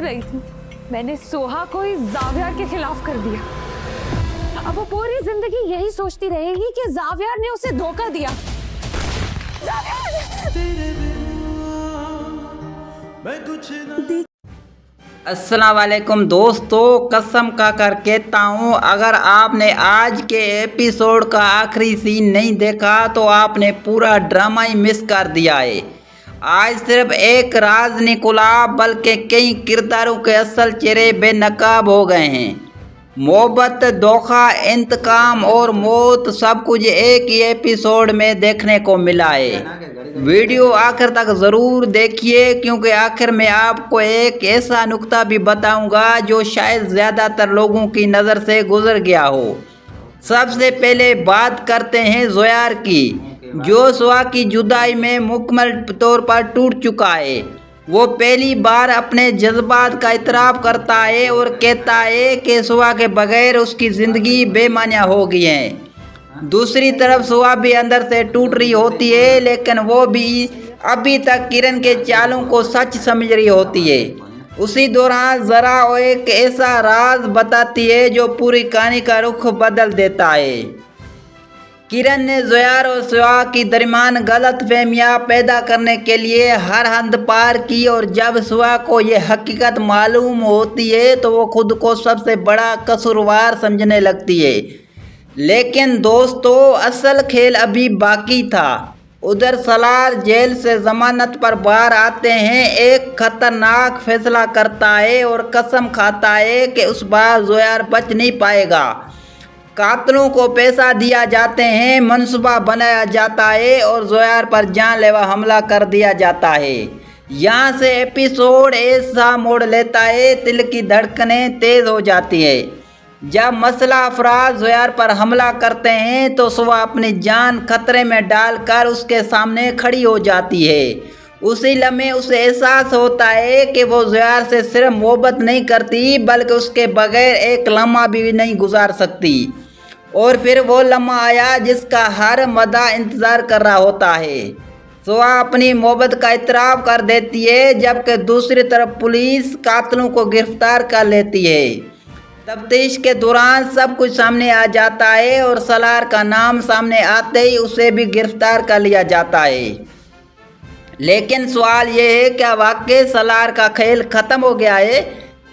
रही थी, मैंने सोहा को इस जावियार के खिलाफ कर दिया। अब वो पूरी जिंदगी यही सोचती रहेगी कि जावियार ने उसे धोखा दिया। अस्सलाम वालेकुम दोस्तों, कसम का कर कहता हूँ, अगर आपने आज के एपिसोड का आखिरी सीन नहीं देखा तो आपने पूरा ड्रामा ही मिस कर दिया है। आज सिर्फ एक राज निकला, बल्कि कई किरदारों के असल चेहरे बेनकाब हो गए हैं। मोहब्बत, धोखा, इंतकाम और मौत सब कुछ एक ही एपिसोड में देखने को मिला है। वीडियो आखिर तक ज़रूर देखिए, क्योंकि आखिर में आपको एक ऐसा नुक्ता भी बताऊंगा जो शायद ज़्यादातर लोगों की नज़र से गुजर गया हो। सबसे पहले बात करते हैं ज़ोयार की, जो सुहा की जुदाई में मुकम्मल तौर पर टूट चुका है। वो पहली बार अपने जज्बात का इतराफ़ करता है और कहता है कि सुहा के बगैर उसकी ज़िंदगी बेमानिया हो गई है। दूसरी तरफ सुहा भी अंदर से टूट रही होती है, लेकिन वो भी अभी तक किरण के चालों को सच समझ रही होती है। उसी दौरान ज़रा एक ऐसा राज बताती है जो पूरी कहानी का रुख बदल देता है। किरण ने ज़ोयार और सुहा की दरमियान गलत फहमियाँ पैदा करने के लिए हर हद पार की, और जब सुहा को ये हकीकत मालूम होती है तो वो खुद को सबसे बड़ा कसूरवार समझने लगती है। लेकिन दोस्तों, असल खेल अभी बाकी था। उधर सलार जेल से जमानत पर बाहर आते हैं, एक खतरनाक फैसला करता है और कसम खाता है कि उस बार ज़ोयार बच नहीं पाएगा। कातलों को पैसा दिया जाते हैं, मंसूबा बनाया जाता है और ज़ोयार पर जानलेवा हमला कर दिया जाता है। यहाँ से एपिसोड ऐसा मोड़ लेता है, दिल की धड़कनें तेज़ हो जाती है। जब मसला अफराद ज़ोयार पर हमला करते हैं तो सुहा अपनी जान खतरे में डालकर उसके सामने खड़ी हो जाती है। उसी लम्हे उसे एहसास होता है कि वो ज़ोयार से सिर्फ मोहब्बत नहीं करती, बल्कि उसके बगैर एक लम्हा भी नहीं गुजार सकती। और फिर वो लम्हा आया जिसका हर मदा इंतज़ार कर रहा होता है। सुहा अपनी मोहब्बत का इतराफ़ कर देती है, जबकि दूसरी तरफ पुलिस कातलों को गिरफ्तार कर लेती है। तफ्तीश के दौरान सब कुछ सामने आ जाता है और सलार का नाम सामने आते ही उसे भी गिरफ्तार कर लिया जाता है। लेकिन सवाल ये है, क्या वाकई सलार का खेल ख़त्म हो गया है?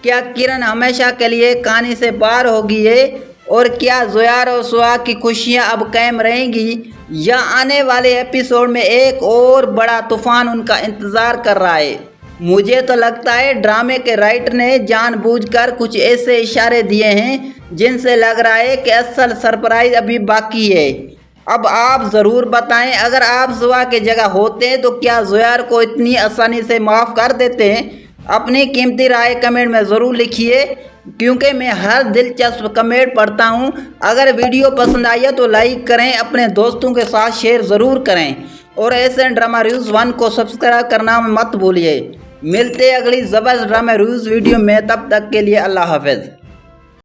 क्या किरण हमेशा के लिए कहानी से बाहर हो गई है? और क्या ज़ोयार और सुहा की खुशियाँ अब कायम रहेंगी, या आने वाले एपिसोड में एक और बड़ा तूफान उनका इंतज़ार कर रहा है? मुझे तो लगता है ड्रामे के राइटर ने जानबूझकर कुछ ऐसे इशारे दिए हैं जिनसे लग रहा है कि असल सरप्राइज अभी बाकी है। अब आप ज़रूर बताएं, अगर आप सुहा की जगह होते तो क्या ज़ोयार को इतनी आसानी से माफ़ कर देते हैं? अपनी कीमती राय कमेंट में ज़रूर लिखिए, क्योंकि मैं हर दिलचस्प कमेंट पढ़ता हूं। अगर वीडियो पसंद आई तो लाइक करें, अपने दोस्तों के साथ शेयर ज़रूर करें, और ऐसे ड्रामा रिव्यूज़ 1 को सब्सक्राइब करना मत भूलिए। मिलते अगली ज़बरदस्त ड्रामा रिव्यूज़ वीडियो में, तब तक के लिए अल्लाह हाफ़िज़।